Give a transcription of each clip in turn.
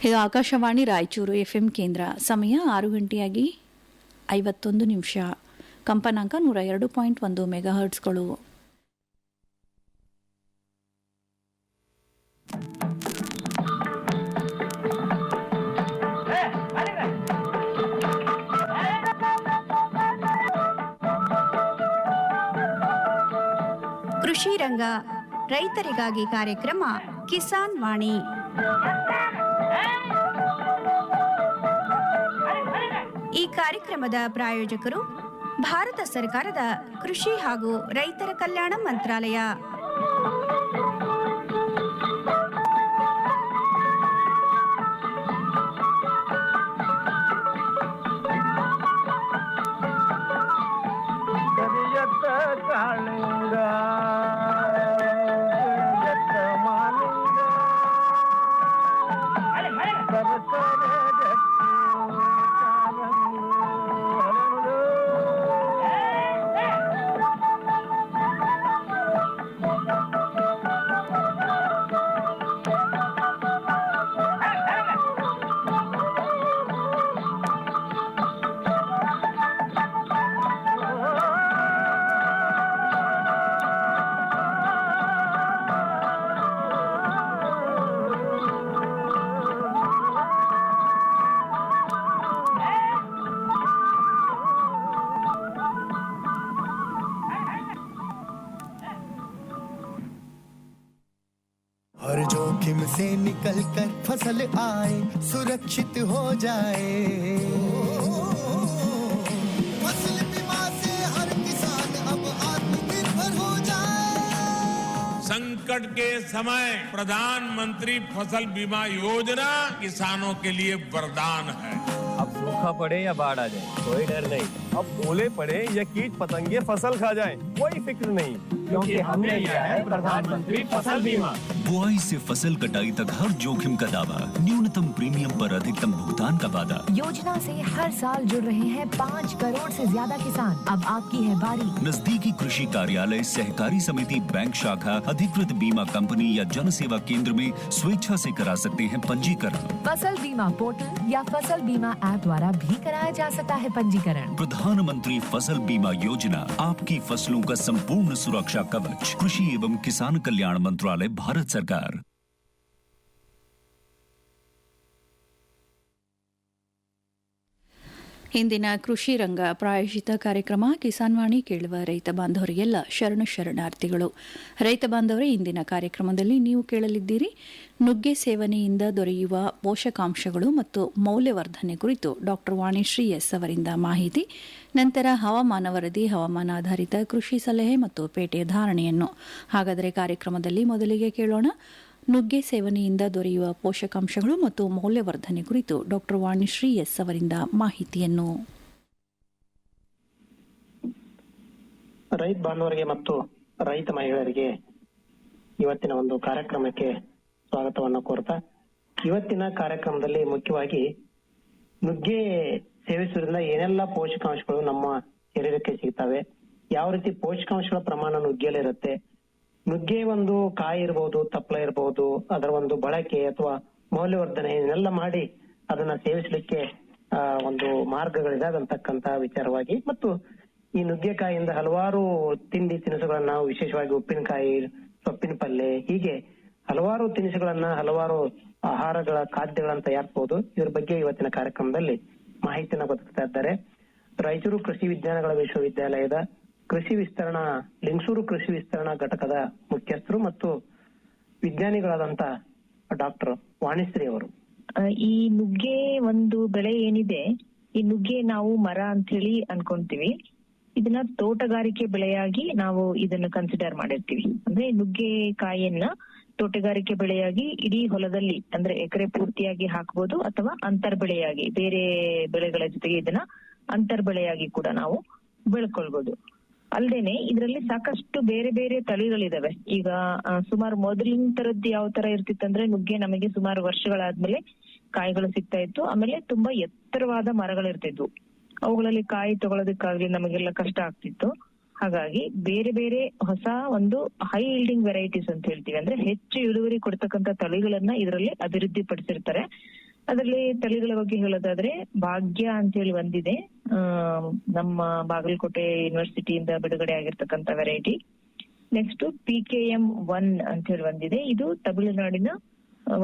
ಇದು ಆಕಾಶವಾಣಿ ರಾಯಚೂರು FM ಕೇಂದ್ರ. ಸಮಯ 6:51. ಕಂಪನಾಂಕ 102.1 ಮೆಗಾಹರ್ಟ್ಸ್ಗಳು. ಕೃಷಿ ರಂಗ, ರೈತರಿಗಾಗಿ ಕಾರ್ಯಕ್ರಮ ಕಿಸಾನ್ ವಾಣಿ. ಈ ಕಾರ್ಯಕ್ರಮದ ಪ್ರಾಯೋಜಕರು ಭಾರತ ಸರ್ಕಾರದ ಕೃಷಿ ಹಾಗೂ ರೈತರ ಕಲ್ಯಾಣ ಮಂತ್ರಾಲಯ. हर जोखिम से निकल कर फसल आए, सुरक्षित हो जाए। फसल बीमा से हर किसान अब आत्मनिर्भर हो जाए। संकट के समय प्रधानमंत्री फसल बीमा योजना किसानों के लिए वरदान है। अब सूखा पड़े या बाढ़ आ जाए, कोई डर नहीं। अब ओले पड़े या कीट पतंगे फसल खा जाए, कोई फिक्र नहीं, क्योंकि हमने लिया है प्रधानमंत्री फसल बीमा। बुआई से फसल कटाई तक हर जोखिम का दावा, न्यूनतम प्रीमियम पर अधिकतम भुगतान का वादा। योजना से हर साल जुड़ रहे हैं 5 करोड़ से ज्यादा किसान। अब आपकी है बारी। नजदीकी कृषि कार्यालय, सहकारी समिति, बैंक शाखा, अधिकृत बीमा कंपनी या जन सेवा केंद्र में स्वेच्छा से करा सकते हैं पंजीकरण। फसल बीमा पोर्टल या फसल बीमा ऐप द्वारा भी कराया जा सकता है पंजीकरण। प्रधानमंत्री फसल बीमा योजना, आपकी फसलों का संपूर्ण सुरक्षा कवच। कृषि एवं किसान कल्याण मंत्रालय, भारत सरकार। ಇಂದಿನ ಕೃಷಿ ರಂಗ ಪ್ರಾಯೋಜಿತ ಕಾರ್ಯಕ್ರಮ ಕಿಸಾನ್ ವಾಣಿ ಕೇಳುವ ರೈತ ಬಾಂಧವರಿಗೆಲ್ಲ ಶರಣಾರ್ಥಿಗಳು. ರೈತ ಬಾಂಧವರೇ, ಇಂದಿನ ಕಾರ್ಯಕ್ರಮದಲ್ಲಿ ನೀವು ಕೇಳಲಿದ್ದೀರಿ ನುಗ್ಗೆ ಸೇವನೆಯಿಂದ ದೊರೆಯುವ ಪೋಷಕಾಂಶಗಳು ಮತ್ತು ಮೌಲ್ಯವರ್ಧನೆ ಕುರಿತು ಡಾಕ್ಟರ್ ವಾಣಿಶ್ರೀ ಎಸ್ ಅವರಿಂದ ಮಾಹಿತಿ. ನಂತರ ಹವಾಮಾನ ವರದಿ, ಹವಾಮಾನಾಧಾರಿತ ಕೃಷಿ ಸಲಹೆ ಮತ್ತು ಪೇಟೆಯ ಧಾರಣೆಯನ್ನು. ಹಾಗಾದರೆ ಕಾರ್ಯಕ್ರಮದಲ್ಲಿ ಮೊದಲಿಗೆ ಕೇಳೋಣ ನುಗ್ಗೆ ಸೇವನೆಯಿಂದ ದೊರೆಯುವ ಪೋಷಕಾಂಶಗಳು ಮತ್ತು ಮೌಲ್ಯವರ್ಧನೆ ಕುರಿತು ಡಾಕ್ಟರ್ ವಾಣಿಶ್ರೀ ಎಸ್ ಅವರಿಂದ ಮಾಹಿತಿಯನ್ನು. ರೈತ ಬಾಂಧವರಿಗೆ ಮತ್ತು ರೈತ ಮಹಿಳೆಯರಿಗೆ ಇವತ್ತಿನ ಒಂದು ಕಾರ್ಯಕ್ರಮಕ್ಕೆ ಸ್ವಾಗತವನ್ನು ಕೋರ್ತಾ, ಇವತ್ತಿನ ಕಾರ್ಯಕ್ರಮದಲ್ಲಿ ಮುಖ್ಯವಾಗಿ ನುಗ್ಗೆ ಸೇವಿಸುವುದರಿಂದ ಏನೆಲ್ಲ ಪೋಷಕಾಂಶಗಳು ನಮ್ಮ ಶರೀರಕ್ಕೆ ಸಿಗ್ತವೆ, ಯಾವ ರೀತಿ ಪೋಷಕಾಂಶಗಳ ಪ್ರಮಾಣ ನುಗ್ಗೆಯಲ್ಲಿರುತ್ತೆ, ನುಗ್ಗೆ ಒಂದು ಕಾಯಿ ಇರಬಹುದು, ತಪ್ಪಲ ಇರಬಹುದು, ಅದರ ಒಂದು ಬಳಕೆ ಅಥವಾ ಮೌಲ್ಯವರ್ಧನೆ ಇದನ್ನೆಲ್ಲ ಮಾಡಿ ಅದನ್ನ ಸೇವಿಸಲಿಕ್ಕೆ ಒಂದು ಮಾರ್ಗಗಳಿದೆ ಅಂತಕ್ಕಂತ ವಿಚಾರವಾಗಿ, ಮತ್ತು ಈ ನುಗ್ಗೆಕಾಯಿಯಿಂದ ಹಲವಾರು ತಿಂಡಿ ತಿನಿಸುಗಳನ್ನ ನಾವು ವಿಶೇಷವಾಗಿ ಉಪ್ಪಿನಕಾಯಿ, ಸೊಪ್ಪಿನ ಪಲ್ಯ, ಹೀಗೆ ಹಲವಾರು ತಿನಿಸುಗಳನ್ನ, ಹಲವಾರು ಆಹಾರಗಳ ಖಾದ್ಯಗಳನ್ನ ತಯಾರಿಸಬಹುದು. ಇದ್ರ ಬಗ್ಗೆ ಇವತ್ತಿನ ಕಾರ್ಯಕ್ರಮದಲ್ಲಿ ಮಾಹಿತಿಯನ್ನು ಒದಗಿಸ್ತಾ ಇದ್ದಾರೆ ರಾಯಚೂರು ಕೃಷಿ ವಿಜ್ಞಾನಗಳ ವಿಶ್ವವಿದ್ಯಾಲಯದ ಕೃಷಿ ವಿಸ್ತರಣಾ ಲಿಂಗಸೂರು ಕೃಷಿ ವಿಸ್ತರಣಾ ಘಟಕದ ಮುಖ್ಯಸ್ಥರು ಮತ್ತು ವಿಜ್ಞಾನಿಗಳಾದಂತ ಡಾಕ್ಟರ್ ವಾಣಿಶ್ರೀ ಅವರು. ಈ ನುಗ್ಗೆ ಒಂದು ಬೆಳೆ ಏನಿದೆ, ಈ ನುಗ್ಗೆ ನಾವು ಮರ ಅಂತ ಹೇಳಿ ಅನ್ಕೊಂತೀವಿ. ಇದನ್ನ ತೋಟಗಾರಿಕೆ ಬೆಳೆಯಾಗಿ ನಾವು ಇದನ್ನ ಕನ್ಸಿಡರ್ ಮಾಡಿರ್ತೀವಿ. ಅಂದ್ರೆ ನುಗ್ಗೆ ಕಾಯಿಯನ್ನ ತೋಟಗಾರಿಕೆ ಬೆಳೆಯಾಗಿ ಇಡೀ ಹೊಲದಲ್ಲಿ, ಅಂದ್ರೆ ಎಕರೆ ಪೂರ್ತಿಯಾಗಿ ಹಾಕಬಹುದು, ಅಥವಾ ಅಂತರ್ ಬೆಳೆಯಾಗಿ ಬೇರೆ ಬೆಳೆಗಳ ಜೊತೆಗೆ ಇದನ್ನ ಅಂತರ್ ಬೆಳೆಯಾಗಿ ಕೂಡ ನಾವು ಬೆಳ್ಕೊಳ್ಬಹುದು. ಅಲ್ದೇನೆ ಇದರಲ್ಲಿ ಸಾಕಷ್ಟು ಬೇರೆ ಬೇರೆ ತಳಿಗಳಿದಾವೆ. ಈಗ ಸುಮಾರು ಮೊದಲಿನ ತರದ್ದು ಯಾವ ತರ ಇರ್ತಿತ್ತಂದ್ರೆ, ನುಗ್ಗೆ ನಮಗೆ ಸುಮಾರು ವರ್ಷಗಳಾದ್ಮೇಲೆ ಕಾಯಿಗಳು ಸಿಗ್ತಾ ಇತ್ತು. ಆಮೇಲೆ ತುಂಬಾ ಎತ್ತರವಾದ ಮರಗಳಿರ್ತಿದ್ವು, ಅವುಗಳಲ್ಲಿ ಕಾಯಿ ತಗೊಳ್ಳೋದಕ್ಕಾಗ್ಲಿ ನಮಗೆಲ್ಲ ಕಷ್ಟ ಆಗ್ತಿತ್ತು. ಹಾಗಾಗಿ ಬೇರೆ ಬೇರೆ ಹೊಸ ಒಂದು ಹೈ ಈಲ್ಡಿಂಗ್ ವೆರೈಟೀಸ್ ಅಂತ ಹೇಳ್ತೀವಿ, ಅಂದ್ರೆ ಹೆಚ್ಚು ಇಳುವರಿ ಕೊಡ್ತಕ್ಕಂತ ತಳಿಗಳನ್ನ ಇದರಲ್ಲಿ ಅಭಿವೃದ್ಧಿ ಪಡಿಸಿರ್ತಾರೆ. ಅದರಲ್ಲಿ ತಳಿಗಳ ಬಗ್ಗೆ ಹೇಳೋದಾದ್ರೆ ಭಾಗ್ಯ ಅಂತೇಳಿ ಒಂದಿದೆ, ನಮ್ಮ ಬಾಗಲಕೋಟೆ ಯೂನಿವರ್ಸಿಟಿಯಿಂದ ಬಿಡುಗಡೆ ಆಗಿರ್ತಕ್ಕಂಥ ವೆರೈಟಿ. ನೆಕ್ಸ್ಟ್ PKM 1 ಅಂತ ಹೇಳಿ ಒಂದಿದೆ, ಇದು ತಮಿಳುನಾಡಿನ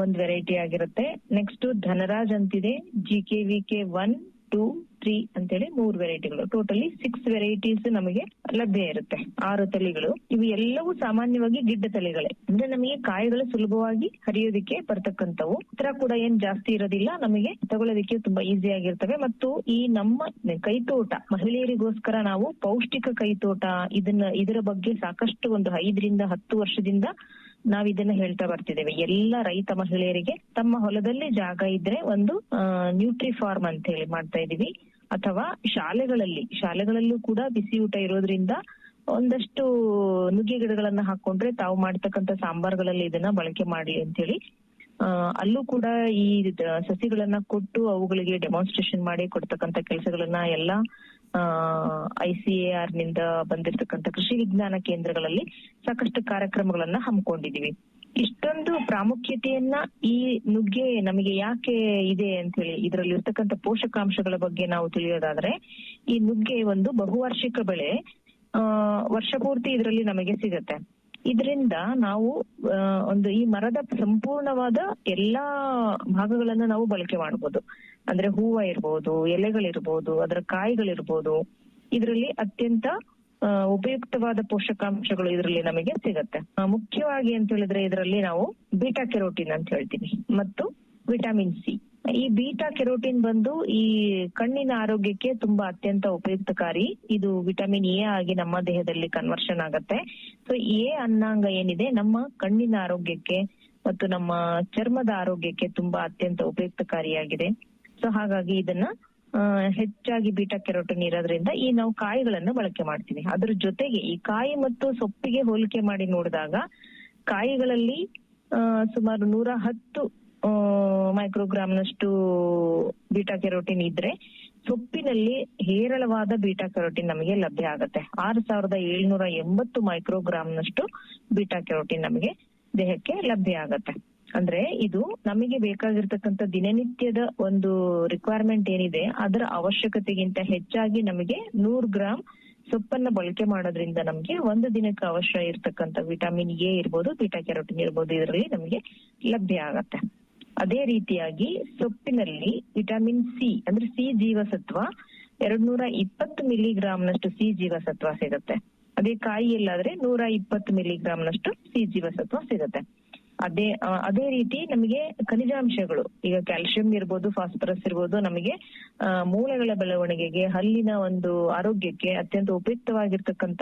ಒಂದು ವೆರೈಟಿ ಆಗಿರುತ್ತೆ. ನೆಕ್ಸ್ಟ್ ಧನರಾಜ್ ಅಂತಿದೆ, GKVK 1, 2, 3 ಅಂತೇಳಿ 3 ವೆರೈಟಿಗಳು. ಟೋಟಲಿ 6 ವೆರೈಟೀಸ್ ನಮಗೆ ಲಭ್ಯ ಇರುತ್ತೆ, 6 ತಳಿಗಳು. ಇವು ಎಲ್ಲವೂ ಸಾಮಾನ್ಯವಾಗಿ ಗಿಡ್ಡ ತಳಿಗಳೇ, ಅಂದ್ರೆ ನಮಗೆ ಕಾಯಿಗಳು ಸುಲಭವಾಗಿ ಹರಿಯೋದಿಕ್ಕೆ ಬರ್ತಕ್ಕಂಥವು. ಉತ್ತರ ಕೂಡ ಏನ್ ಜಾಸ್ತಿ ಇರೋದಿಲ್ಲ, ನಮಗೆ ತಗೊಳ್ಳೋದಿಕ್ಕೆ ತುಂಬಾ ಈಸಿ ಆಗಿರ್ತವೆ. ಮತ್ತು ಈ ನಮ್ಮ ಕೈತೋಟ ಮಹಿಳೆಯರಿಗೋಸ್ಕರ ನಾವು ಪೌಷ್ಟಿಕ ಕೈತೋಟ ಇದರ ಬಗ್ಗೆ ಸಾಕಷ್ಟು ಒಂದು 5 ರಿಂದ 10 ವರ್ಷದಿಂದ ನಾವ್ ಇದನ್ನ ಹೇಳ್ತಾ ಬರ್ತಿದ್ದೇವೆ. ಎಲ್ಲ ರೈತ ಮಹಿಳೆಯರಿಗೆ ತಮ್ಮ ಹೊಲದಲ್ಲಿ ಜಾಗ ಇದ್ರೆ ಒಂದು ನ್ಯೂಟ್ರಿ ಫಾರ್ಮ್ ಅಂತ ಹೇಳಿ ಮಾಡ್ತಾ ಇದೀವಿ. ಅಥವಾ ಶಾಲೆಗಳಲ್ಲೂ ಕೂಡ ಬಿಸಿ ಊಟ ಇರೋದ್ರಿಂದ ಒಂದಷ್ಟು ನುಗ್ಗೆ ಗಿಡಗಳನ್ನ ಹಾಕೊಂಡ್ರೆ ತಾವು ಮಾಡ್ತಕ್ಕಂಥ ಸಾಂಬಾರ್ಗಳಲ್ಲಿ ಇದನ್ನ ಬಳಕೆ ಮಾಡಿ ಅಂತ ಹೇಳಿ ಅಲ್ಲೂ ಕೂಡ ಈ ಸಸಿಗಳನ್ನ ಕೊಟ್ಟು ಅವುಗಳಿಗೆ ಡೆಮಾನ್ಸ್ಟ್ರೇಷನ್ ಮಾಡಿ ಕೊಡ್ತಕ್ಕಂಥ ಕೆಲಸಗಳನ್ನ ಎಲ್ಲ ICAR ನಿಂದ ಬಂದಿರತಕ್ಕಂಥ ಕೃಷಿ ವಿಜ್ಞಾನ ಕೇಂದ್ರಗಳಲ್ಲಿ ಸಾಕಷ್ಟು ಕಾರ್ಯಕ್ರಮಗಳನ್ನ ಹಮ್ಮಿಕೊಂಡಿದೀವಿ. ಇಷ್ಟೊಂದು ಪ್ರಾಮುಖ್ಯತೆಯನ್ನ ಈ ನುಗ್ಗೆ ನಮಗೆ ಯಾಕೆ ಇದೆ ಅಂತ ಹೇಳಿ ಇದರಲ್ಲಿ ಇರ್ತಕ್ಕಂಥ ಪೋಷಕಾಂಶಗಳ ಬಗ್ಗೆ ನಾವು ತಿಳಿಯೋದಾದ್ರೆ, ಈ ನುಗ್ಗೆ ಒಂದು ಬಹುವಾರ್ಷಿಕ ಬೆಳೆ, ವರ್ಷ ಪೂರ್ತಿ ಇದರಲ್ಲಿ ನಮಗೆ ಸಿಗತ್ತೆ. ಇದರಿಂದ ನಾವು ಈ ಮರದ ಸಂಪೂರ್ಣವಾದ ಎಲ್ಲಾ ಭಾಗಗಳನ್ನ ನಾವು ಬಳಕೆ ಮಾಡಬಹುದು. ಅಂದ್ರೆ ಹೂವ ಇರ್ಬೋದು, ಎಲೆಗಳಿರ್ಬೋದು, ಅದರ ಕಾಯಿಗಳಿರ್ಬೋದು, ಇದರಲ್ಲಿ ಅತ್ಯಂತ ಉಪಯುಕ್ತವಾದ ಪೋಷಕಾಂಶಗಳು ಇದರಲ್ಲಿ ನಮಗೆ ಸಿಗತ್ತೆ. ಮುಖ್ಯವಾಗಿ ಅಂತ ಹೇಳಿದ್ರೆ ಇದರಲ್ಲಿ ನಾವು ಬೀಟಾ ಕೆರೋಟಿನ್ ಅಂತ ಹೇಳ್ತೀವಿ ಮತ್ತು ವಿಟಮಿನ್ C. ಈ ಬೀಟಾ ಕೆರೋಟಿನ್ ಬಂದು ಈ ಕಣ್ಣಿನ ಆರೋಗ್ಯಕ್ಕೆ ತುಂಬಾ ಅತ್ಯಂತ ಉಪಯುಕ್ತಕಾರಿ. ಇದು ವಿಟಮಿನ್ A ಆಗಿ ನಮ್ಮ ದೇಹದಲ್ಲಿ ಕನ್ವರ್ಷನ್ ಆಗತ್ತೆ. ಸೊ A ಅನ್ನಾಂಗ ಏನಿದೆ ನಮ್ಮ ಕಣ್ಣಿನ ಆರೋಗ್ಯಕ್ಕೆ ಮತ್ತು ನಮ್ಮ ಚರ್ಮದ ಆರೋಗ್ಯಕ್ಕೆ ತುಂಬಾ ಅತ್ಯಂತ ಉಪಯುಕ್ತಕಾರಿಯಾಗಿದೆ. ಸೊ ಹಾಗಾಗಿ ಇದನ್ನ ಹೆಚ್ಚಾಗಿ ಬೀಟಾ ಕೆರೋಟಿನ್ ಇರೋದ್ರಿಂದ ಈ ನಾವು ಕಾಯಿಗಳನ್ನ ಬಳಕೆ ಮಾಡ್ತೀವಿ. ಅದ್ರ ಜೊತೆಗೆ ಈ ಕಾಯಿ ಮತ್ತು ಸೊಪ್ಪಿಗೆ ಹೋಲಿಕೆ ಮಾಡಿ ನೋಡಿದಾಗ ಕಾಯಿಗಳಲ್ಲಿ ಸುಮಾರು 110 ಮೈಕ್ರೋಗ್ರಾಮ್ನಷ್ಟು ಬೀಟಾ ಕೆರೋಟಿನ್ ಇದ್ರೆ ಸೊಪ್ಪಿನಲ್ಲಿ ಹೇರಳವಾದ ಬೀಟಾ ಕೆರೋಟಿನ್ ನಮಗೆ ಲಭ್ಯ ಆಗುತ್ತೆ. 6780 ಮೈಕ್ರೋಗ್ರಾಮ್ನಷ್ಟು ಬೀಟಾ ಕೆರೋಟಿನ್ ನಮಗೆ ದೇಹಕ್ಕೆ ಲಭ್ಯ ಆಗತ್ತೆ. ಅಂದ್ರೆ ಇದು ನಮಗೆ ಬೇಕಾಗಿರ್ತಕ್ಕಂಥ ದಿನನಿತ್ಯದ ಒಂದು ರಿಕ್ವೈರ್ಮೆಂಟ್ ಏನಿದೆ ಅದರ ಅವಶ್ಯಕತೆಗಿಂತ ಹೆಚ್ಚಾಗಿ ನಮಗೆ 100 ಗ್ರಾಮ್ ಸೊಪ್ಪನ್ನ ಬಳಕೆ ಮಾಡೋದ್ರಿಂದ ನಮ್ಗೆ ಒಂದು ದಿನಕ್ಕೆ ಅವಶ್ಯ ಇರ್ತಕ್ಕಂಥ ವಿಟಮಿನ್ A ಇರ್ಬೋದು, ಬೀಟಾ ಕೆರೋಟಿನ್ ಇರ್ಬೋದು, ಇದರಲ್ಲಿ ನಮಗೆ ಲಭ್ಯ ಆಗತ್ತೆ. ಅದೇ ರೀತಿಯಾಗಿ ಸೊಪ್ಪಿನಲ್ಲಿ ವಿಟಮಿನ್ C ಅಂದ್ರೆ C ಜೀವಸತ್ವ 220 ಮಿಲಿಗ್ರಾಮ್ನಷ್ಟು C ಜೀವಸತ್ವ ಸಿಗುತ್ತೆ. ಅದೇ ಕಾಯಿಯಲ್ಲಾದ್ರೆ 120 ಮಿಲಿಗ್ರಾಮ್ನಷ್ಟು C ಜೀವಸತ್ವ ಸಿಗುತ್ತೆ. ಅದೇ ರೀತಿ ನಮಗೆ ಖನಿಜಾಂಶಗಳು, ಈಗ ಕ್ಯಾಲ್ಸಿಯಂ ಇರ್ಬೋದು, ಫಾಸ್ಫರಸ್ ಇರ್ಬೋದು, ನಮಗೆ ಮೂಳೆಗಳ ಬೆಳವಣಿಗೆಗೆ, ಹಲ್ಲಿನ ಒಂದು ಆರೋಗ್ಯಕ್ಕೆ ಅತ್ಯಂತ ಉಪಯುಕ್ತವಾಗಿರ್ತಕ್ಕಂತ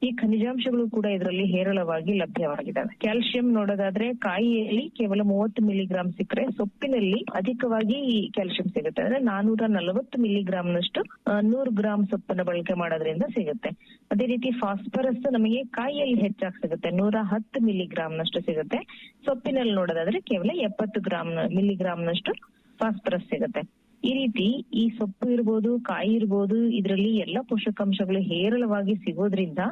ಈ ಖನಿಜಾಂಶಗಳು ಕೂಡ ಇದರಲ್ಲಿ ಹೇರಳವಾಗಿ ಲಭ್ಯವಾಗಿದ್ದಾವೆ. ಕ್ಯಾಲ್ಸಿಯಂ ನೋಡೋದಾದ್ರೆ ಕಾಯಿಯಲ್ಲಿ ಕೇವಲ 30 ಮಿಲಿಗ್ರಾಮ್ ಸಿಕ್ಕರೆ ಸೊಪ್ಪಿನಲ್ಲಿ ಅಧಿಕವಾಗಿ ಕ್ಯಾಲ್ಸಿಯಂ ಸಿಗುತ್ತೆ. ಅಂದ್ರೆ 440 ಮಿಲಿಗ್ರಾಮ್ನಷ್ಟು 100 ಗ್ರಾಮ್ ಸೊಪ್ಪನ್ನ ಬಳಕೆ ಮಾಡೋದ್ರಿಂದ ಸಿಗುತ್ತೆ. ಅದೇ ರೀತಿ ಫಾಸ್ಫರಸ್ ನಮಗೆ ಕಾಯಿಯಲ್ಲಿ ಹೆಚ್ಚಾಗಿ ಸಿಗುತ್ತೆ, 110 ಮಿಲಿಗ್ರಾಮ್ನಷ್ಟು ಸಿಗುತ್ತೆ. ಸೊಪ್ಪಿನಲ್ಲಿ ನೋಡೋದಾದ್ರೆ ಕೇವಲ 70 ಮಿಲಿಗ್ರಾಮ್ನಷ್ಟು ಫಾಸ್ಫರಸ್ ಸಿಗುತ್ತೆ. ಈ ರೀತಿ ಈ ಸೊಪ್ಪು ಇರ್ಬೋದು, ಕಾಯಿ ಇರ್ಬೋದು, ಇದರಲ್ಲಿ ಎಲ್ಲಾ ಪೋಷಕಾಂಶಗಳು ಹೇರಳವಾಗಿ ಸಿಗೋದ್ರಿಂದ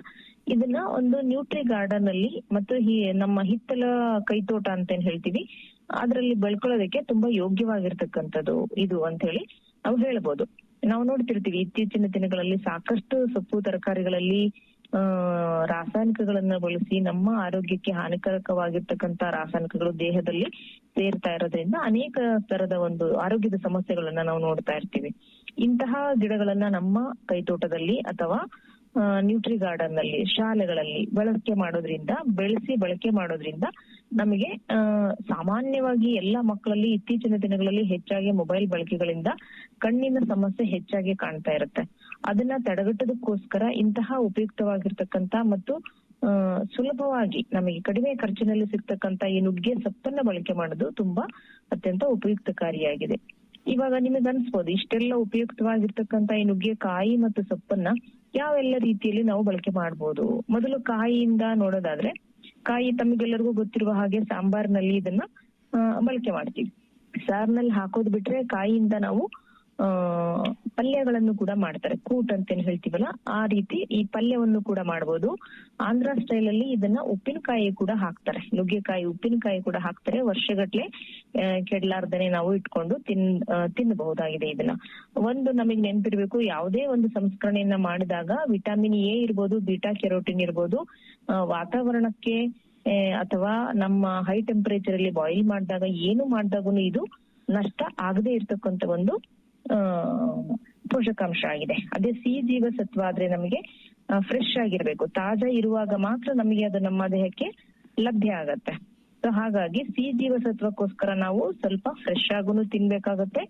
ಇದನ್ನ ಒಂದು ನ್ಯೂಟ್ರಿ ಗಾರ್ಡನ್ ಅಲ್ಲಿ ಮತ್ತು ನಮ್ಮ ಹಿತ್ತಲ ಕೈತೋಟ ಅಂತ ಏನ್ ಹೇಳ್ತೀವಿ ಅದರಲ್ಲಿ ಬೆಳ್ಕೊಳ್ಳೋದಕ್ಕೆ ತುಂಬಾ ಯೋಗ್ಯವಾಗಿರ್ತಕ್ಕಂಥದ್ದು ಇದು ಅಂತ ಹೇಳಿ ನಾವು ಹೇಳ್ಬೋದು. ನಾವು ನೋಡ್ತಿರ್ತೀವಿ ಇತ್ತೀಚಿನ ದಿನಗಳಲ್ಲಿ ಸಾಕಷ್ಟು ಸೊಪ್ಪು ತರಕಾರಿಗಳಲ್ಲಿ ರಾಸಾಯನಿಕಗಳನ್ನ ಬಳಸಿ ನಮ್ಮ ಆರೋಗ್ಯಕ್ಕೆ ಹಾನಿಕಾರಕವಾಗಿರ್ತಕ್ಕಂಥ ರಾಸಾಯನಿಕಗಳು ದೇಹದಲ್ಲಿ ಸೇರ್ತಾ ಇರೋದ್ರಿಂದ ಅನೇಕ ತರದ ಒಂದು ಆರೋಗ್ಯದ ಸಮಸ್ಯೆಗಳನ್ನ ನಾವು ನೋಡ್ತಾ ಇರ್ತೀವಿ. ಇಂತಹ ಗಿಡಗಳನ್ನ ನಮ್ಮ ಕೈತೋಟದಲ್ಲಿ ಅಥವಾ ನ್ಯೂಟ್ರಿ ಗಾರ್ಡನ್ ನಲ್ಲಿ, ಶಾಲೆಗಳಲ್ಲಿ ಬೆಳೆಸಿ ಬಳಕೆ ಮಾಡೋದ್ರಿಂದ ನಮಗೆ ಸಾಮಾನ್ಯವಾಗಿ ಎಲ್ಲಾ ಮಕ್ಕಳಲ್ಲಿ ಇತ್ತೀಚಿನ ದಿನಗಳಲ್ಲಿ ಹೆಚ್ಚಾಗಿ ಮೊಬೈಲ್ ಬಳಕೆಗಳಿಂದ ಕಣ್ಣಿನ ಸಮಸ್ಯೆ ಹೆಚ್ಚಾಗಿ ಕಾಣ್ತಾ ಇರುತ್ತೆ. ಅದನ್ನ ತಡೆಗಟ್ಟೋದಕ್ಕೋಸ್ಕರ ಇಂತಹ ಉಪಯುಕ್ತವಾಗಿರ್ತಕ್ಕಂತ ಮತ್ತು ಸುಲಭವಾಗಿ ನಮಗೆ ಕಡಿಮೆ ಖರ್ಚಿನಲ್ಲಿ ಸಿಗ್ತಕ್ಕಂತ ಈ ನುಗ್ಗೆ ಸೊಪ್ಪನ್ನ ಬಳಕೆ ಮಾಡೋದು ತುಂಬಾ ಅತ್ಯಂತ ಉಪಯುಕ್ತಕಾರಿಯಾಗಿದೆ. ಇವಾಗ ನಿಮಗೆ ಅನ್ಸ್ಬೋದು ಇಷ್ಟೆಲ್ಲ ಉಪಯುಕ್ತವಾಗಿರ್ತಕ್ಕಂತ ಈ ನುಗ್ಗೆ ಕಾಯಿ ಮತ್ತು ಸೊಪ್ಪನ್ನ ಯಾವೆಲ್ಲ ರೀತಿಯಲ್ಲಿ ನಾವು ಬಳಕೆ ಮಾಡ್ಬೋದು. ಮೊದಲು ಕಾಯಿಯಿಂದ ನೋಡೋದಾದ್ರೆ, ಕಾಯಿ ತಮಗೆಲ್ಲರಿಗೂ ಗೊತ್ತಿರುವ ಹಾಗೆ ಸಾಂಬಾರ್ನಲ್ಲಿ ಇದನ್ನ ಬಳಕೆ ಮಾಡ್ತೀವಿ. ಸಾರ್ನಲ್ಲಿ ಹಾಕೋದ್ ಬಿಟ್ರೆ ಕಾಯಿಯಿಂದ ನಾವು ಪಲ್ಯಗಳನ್ನು ಕೂಡ ಮಾಡ್ತಾರೆ. ಕೂಟ್ ಅಂತೇನು ಹೇಳ್ತೀವಲ್ಲ ಆ ರೀತಿ ಈ ಪಲ್ಯವನ್ನು ಕೂಡ ಮಾಡಬಹುದು. ಆಂಧ್ರ ಸ್ಟೈಲ್ ಅಲ್ಲಿ ಇದನ್ನ ಉಪ್ಪಿನಕಾಯಿ ಕೂಡ ಹಾಕ್ತಾರೆ. ನುಗ್ಗೆಕಾಯಿ ಉಪ್ಪಿನಕಾಯಿ ಕೂಡ ಹಾಕ್ತಾರೆ. ವರ್ಷಗಟ್ಲೆ ಕೆಡ್ಲಾರ್ದನೆ ನಾವು ಇಟ್ಕೊಂಡು ತಿನ್ನಬಹುದಾಗಿದೆ. ಇದನ್ನ ಒಂದು ನಮಗೆ ನೆನ್ಪಿರ್ಬೇಕು, ಯಾವುದೇ ಒಂದು ಸಂಸ್ಕರಣೆಯನ್ನ ಮಾಡಿದಾಗ ವಿಟಮಿನ್ ಎ ಇರ್ಬೋದು, ಬೀಟಾ ಕೆರೋಟಿನ್ ಇರ್ಬೋದು, ವಾತಾವರಣಕ್ಕೆ ಅಥವಾ ನಮ್ಮ ಹೈ ಟೆಂಪರೇಚರ್ ಅಲ್ಲಿ ಬಾಯ್ಲ್ ಮಾಡಿದಾಗ ಏನು ಮಾಡಿದಾಗೂ ಇದು ನಷ್ಟ ಆಗದೆ ಇರ್ತಕ್ಕಂಥ ಒಂದು ಪೋಷಕಾಂಶ ಆಗಿದೆ. ಅದೇ ಸಿಹಿ ಜೀವಸತ್ವ ಆದ್ರೆ ನಮಗೆ ಫ್ರೆಶ್ ಆಗಿರ್ಬೇಕು, ತಾಜಾ ಇರುವಾಗ ಮಾತ್ರ ನಮಗೆ ಅದು ನಮ್ಮ ದೇಹಕ್ಕೆ ಲಭ್ಯ ಆಗತ್ತೆ. ಸೊ ಹಾಗಾಗಿ ಸಿಹಿ ಜೀವಸತ್ವಕ್ಕೋಸ್ಕರ ನಾವು ಸ್ವಲ್ಪ ಫ್ರೆಶ್ ಆಗೂ ತಿನ್ಬೇಕಾಗತ್ತೆ.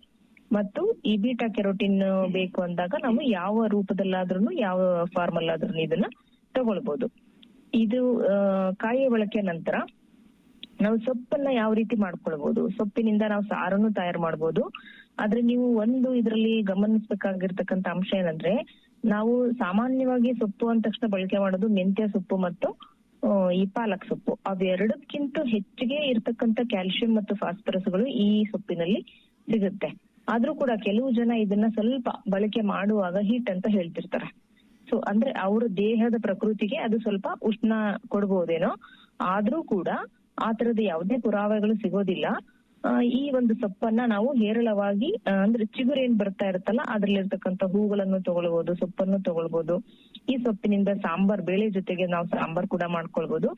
ಮತ್ತು ಈ ಬೀಟಾ ಕೆರೋಟಿನ್ ಬೇಕು ಅಂದಾಗ ನಾವು ಯಾವ ರೂಪದಲ್ಲಾದ್ರೂ ಯಾವ ಫಾರ್ಮಲ್ ಆದ್ರೂ ಇದನ್ನ ತಗೊಳ್ಬಹುದು. ಇದು ಕಾಯಿಯ ಬಳಕೆ ನಂತರ ನಾವು ಸೊಪ್ಪನ್ನ ಯಾವ ರೀತಿ ಮಾಡ್ಕೊಳ್ಬಹುದು, ಸೊಪ್ಪಿನಿಂದ ನಾವು ಸಾರನ್ನು ತಯಾರು ಮಾಡ್ಬೋದು. ಆದ್ರೆ ನೀವು ಒಂದು ಇದರಲ್ಲಿ ಗಮನಿಸಬೇಕಾಗಿರ್ತಕ್ಕಂಥ ಅಂಶ ಏನಂದ್ರೆ, ನಾವು ಸಾಮಾನ್ಯವಾಗಿ ಸೊಪ್ಪು ಅಂದ ತಕ್ಷಣ ಬಳಕೆ ಮಾಡೋದು ಮೆಂತ್ಯ ಸೊಪ್ಪು ಮತ್ತು ಈ ಪಾಲಕ್ ಸೊಪ್ಪು. ಅವೆರಡಕ್ಕಿಂತ ಹೆಚ್ಚಿಗೆ ಇರ್ತಕ್ಕಂಥ ಕ್ಯಾಲ್ಸಿಯಂ ಮತ್ತು ಫಾಸ್ಫರಸ್ಗಳು ಈ ಸೊಪ್ಪಿನಲ್ಲಿ ಸಿಗುತ್ತೆ. ಆದ್ರೂ ಕೂಡ ಕೆಲವು ಜನ ಇದನ್ನ ಸ್ವಲ್ಪ ಬಳಕೆ ಮಾಡುವಾಗ ಹೀಟ್ ಅಂತ ಹೇಳ್ತಿರ್ತಾರೆ. ಸೊ ಅಂದ್ರೆ ಅವ್ರ ದೇಹದ ಪ್ರಕೃತಿಗೆ ಅದು ಸ್ವಲ್ಪ ಉಷ್ಣ ಕೊಡ್ಬೋದೇನೋ, ಆದ್ರೂ ಕೂಡ ಆ ತರದ ಯಾವುದೇ ಪುರಾವೆಗಳು ಸಿಗೋದಿಲ್ಲ. ಈ ಒಂದು ಸೊಪ್ಪನ್ನ ನಾವು ಹೇರಳವಾಗಿ ಅಂದ್ರೆ ಚಿಗುರು ಏನ್ ಬರ್ತಾ ಇರುತ್ತಲ್ಲ ಅದ್ರಲ್ಲಿರ್ತಕ್ಕಂಥ ಹೂಗಳನ್ನು ತಗೊಳ್ಬಹುದು, ಸೊಪ್ಪನ್ನು ತಗೊಳ್ಬಹುದು. ಈ ಸೊಪ್ಪಿನಿಂದ ಸಾಂಬಾರ್, ಬೇಳೆ ಜೊತೆಗೆ ನಾವು ಸಾಂಬಾರ್ ಕೂಡ ಮಾಡ್ಕೊಳ್ಬಹುದು.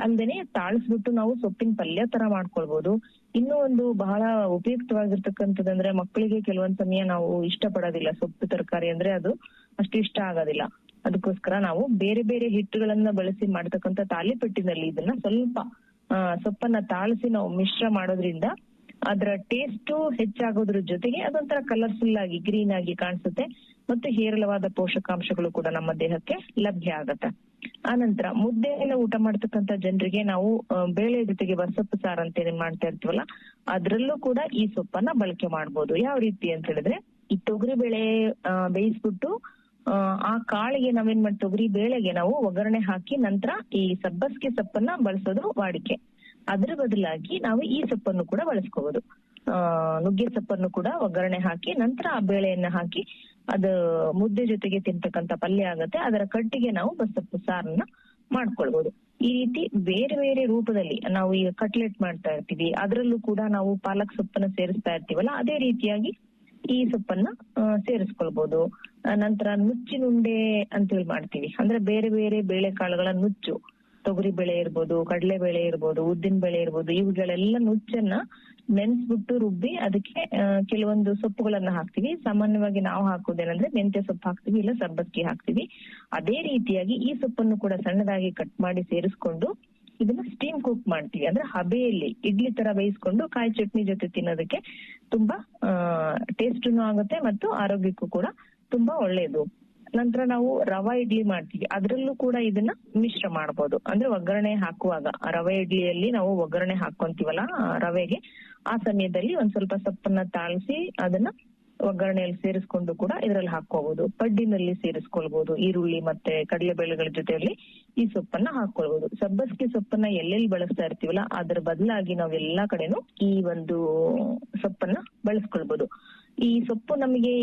ಅಲ್ದೇನೆ ತಾಳಿಸ್ಬಿಟ್ಟು ನಾವು ಸೊಪ್ಪಿನ ಪಲ್ಯ ತರ ಮಾಡ್ಕೊಳ್ಬಹುದು. ಇನ್ನೂ ಒಂದು ಬಹಳ ಉಪಯುಕ್ತವಾಗಿರ್ತಕ್ಕಂಥದ್ದಂದ್ರೆ, ಮಕ್ಕಳಿಗೆ ಕೆಲವೊಂದ್ ಸಮಯ ನಾವು ಇಷ್ಟ ಪಡೋದಿಲ್ಲ ಸೊಪ್ಪು ತರಕಾರಿ ಅಂದ್ರೆ, ಅದು ಅಷ್ಟು ಇಷ್ಟ ಆಗೋದಿಲ್ಲ. ಅದಕ್ಕೋಸ್ಕರ ನಾವು ಬೇರೆ ಬೇರೆ ಹಿಟ್ಟುಗಳನ್ನ ಬಳಸಿ ಮಾಡ್ತಕ್ಕಂಥ ತಾಲಿಪಟ್ಟಿನಲ್ಲಿ ಇದನ್ನ ಸ್ವಲ್ಪ ಸೊಪ್ಪನ್ನ ತಾಳಿಸಿ ನಾವು ಮಿಶ್ರ ಮಾಡೋದ್ರಿಂದ ಅದರ ಟೇಸ್ಟ್ ಹೆಚ್ಚಾಗೋದ್ರ ಜೊತೆಗೆ ಅದೊಂಥರ ಕಲರ್ಫುಲ್ ಆಗಿ ಗ್ರೀನ್ ಆಗಿ ಕಾಣಿಸುತ್ತೆ ಮತ್ತು ಹೇರಳವಾದ ಪೋಷಕಾಂಶಗಳು ಕೂಡ ನಮ್ಮ ದೇಹಕ್ಕೆ ಲಭ್ಯ ಆಗತ್ತೆ. ಆನಂತರ ಮುದ್ದೆಯನ್ನು ಊಟ ಮಾಡ್ತಕ್ಕಂಥ ಜನರಿಗೆ ನಾವು ಬೇಳೆ ಜೊತೆಗೆ ಬಸಪ್ಪು ಸಾರು ಅಂತ ಏನ್ ಮಾಡ್ತಾ ಇರ್ತೀವಲ್ಲ ಅದ್ರಲ್ಲೂ ಕೂಡ ಈ ಸೊಪ್ಪನ್ನ ಬಳಕೆ ಮಾಡ್ಬೋದು. ಯಾವ ರೀತಿ ಅಂತ ಹೇಳಿದ್ರೆ, ಈ ತೊಗರಿ ಬೇಳೆ ಬೇಯಿಸ್ಬಿಟ್ಟು ಆ ಕಾಳಿಗೆ ನಾವೇನ್ ಮಾಡಿ ತೊಗರಿ ಬೇಳೆಗೆ ನಾವು ಒಗ್ಗರಣೆ ಹಾಕಿ ನಂತರ ಈ ಸಬ್ಬಸ್ಗೆ ಸೊಪ್ಪನ್ನ ಬಳಸೋದು ವಾಡಿಕೆ. ಅದ್ರ ಬದಲಾಗಿ ನಾವು ಈ ಸೊಪ್ಪನ್ನು ಕೂಡ ಬಳಸ್ಕೋಬಹುದು. ನುಗ್ಗೆ ಸೊಪ್ಪನ್ನು ಕೂಡ ಒಗ್ಗರಣೆ ಹಾಕಿ ನಂತರ ಆ ಬೇಳೆಯನ್ನ ಹಾಕಿ ಅದು ಮುದ್ದೆ ಜೊತೆಗೆ ತಿಂತಕ್ಕಂಥ ಪಲ್ಯ ಆಗತ್ತೆ. ಅದರ ಕಟ್ಟಿಗೆ ನಾವು ಬಸಪ್ಪು ಸಾರನ್ನ ಮಾಡ್ಕೊಳ್ಬಹುದು. ಈ ರೀತಿ ಬೇರೆ ಬೇರೆ ರೂಪದಲ್ಲಿ ನಾವು ಈಗ ಕಟ್ಲೆಟ್ ಮಾಡ್ತಾ ಇರ್ತೀವಿ, ಅದ್ರಲ್ಲೂ ಕೂಡ ನಾವು ಪಾಲಕ್ ಸೊಪ್ಪನ್ನ ಸೇರಿಸ್ತಾ ಇರ್ತೀವಲ್ಲ ಅದೇ ರೀತಿಯಾಗಿ ಈ ಸೊಪ್ಪನ್ನ ಸೇರಿಸ್ಕೊಳ್ಬಹುದು. ನಂತರ ನುಚ್ಚಿನುಂಡೆ ಅಂತ ಹೇಳಿ ಮಾಡ್ತೀವಿ, ಅಂದ್ರೆ ಬೇರೆ ಬೇರೆ ಬೇಳೆಕಾಳುಗಳ ನುಚ್ಚು, ತೊಗರಿ ಬೇಳೆ ಇರ್ಬೋದು, ಕಡಲೆ ಬೇಳೆ ಇರ್ಬೋದು, ಉದ್ದಿನ ಬೇಳೆ ಇರ್ಬೋದು, ಇವುಗಳೆಲ್ಲ ನುಚ್ಚನ್ನ ನೆನ್ಸ್ಬಿಟ್ಟು ರುಬ್ಬಿ ಅದಕ್ಕೆ ಕೆಲವೊಂದು ಸೊಪ್ಪುಗಳನ್ನ ಹಾಕ್ತಿವಿ. ಸಾಮಾನ್ಯವಾಗಿ ನಾವು ಹಾಕೋದೇನಂದ್ರೆ ಮೆಂತ್ಯ ಸೊಪ್ಪು ಹಾಕ್ತಿವಿ, ಇಲ್ಲ ಸಬ್ಬಸ್ಗಿ ಹಾಕ್ತಿವಿ. ಅದೇ ರೀತಿಯಾಗಿ ಈ ಸೊಪ್ಪನ್ನು ಕೂಡ ಸಣ್ಣದಾಗಿ ಕಟ್ ಮಾಡಿ ಸೇರಿಸ್ಕೊಂಡು ಇದನ್ನ ಸ್ಟೀಮ್ ಕುಕ್ ಮಾಡ್ತೀವಿ. ಅಂದ್ರೆ ಹಬೆಯಲ್ಲಿ ಇಡ್ಲಿ ತರ ಬೇಯಿಸ್ಕೊಂಡು ಕಾಯಿ ಚಟ್ನಿ ಜೊತೆ ತಿನ್ನೋದಕ್ಕೆ ತುಂಬಾ ಟೇಸ್ಟ್ನು ಆಗುತ್ತೆ ಮತ್ತು ಆರೋಗ್ಯಕ್ಕೂ ಕೂಡ ತುಂಬಾ ಒಳ್ಳೇದು. ನಂತರ ನಾವು ರವಾ ಇಡ್ಲಿ ಮಾಡ್ತೀವಿ, ಅದ್ರಲ್ಲೂ ಕೂಡ ಇದನ್ನ ಮಿಶ್ರ ಮಾಡ್ಬೋದು. ಅಂದ್ರೆ ಒಗ್ಗರಣೆ ಹಾಕುವಾಗ ರವೆ ಇಡ್ಲಿಯಲ್ಲಿ ನಾವು ಒಗ್ಗರಣೆ ಹಾಕೊಂತೀವಲ್ಲ ರವೆಗೆ, ಆ ಸಮಯದಲ್ಲಿ ಒಂದ್ ಸ್ವಲ್ಪ ಸೊಪ್ಪನ್ನ ತಾಳಿಸಿ ಅದನ್ನ ಒಗ್ಗರಣೆಯಲ್ಲಿ ಸೇರಿಸ್ಕೊಂಡು ಕೂಡ ಇದ್ರಲ್ಲಿ ಹಾಕೋಬಹುದು. ಪಡ್ಡಿನಲ್ಲಿ ಸೇರಿಸ್ಕೊಳ್ಬಹುದು. ಈರುಳ್ಳಿ ಮತ್ತೆ ಕಡಲೆಬೇಳೆಗಳ ಜೊತೆಯಲ್ಲಿ ಈ ಸೊಪ್ಪನ್ನ ಹಾಕೊಳ್ಬಹುದು. ಸಬ್ಬಸ್ಗೆ ಸೊಪ್ಪನ್ನ ಎಲ್ಲೆಲ್ಲಿ ಬಳಸ್ತಾ ಇರ್ತೀವಲ್ಲ ಅದ್ರ ಬದಲಾಗಿ ನಾವ್ ಎಲ್ಲಾ ಕಡೆನೂ ಈ ಒಂದು ಸೊಪ್ಪನ್ನ ಬಳಸ್ಕೊಳ್ಬಹುದು. ಈ ಸೊಪ್ಪು ನಮಗೆ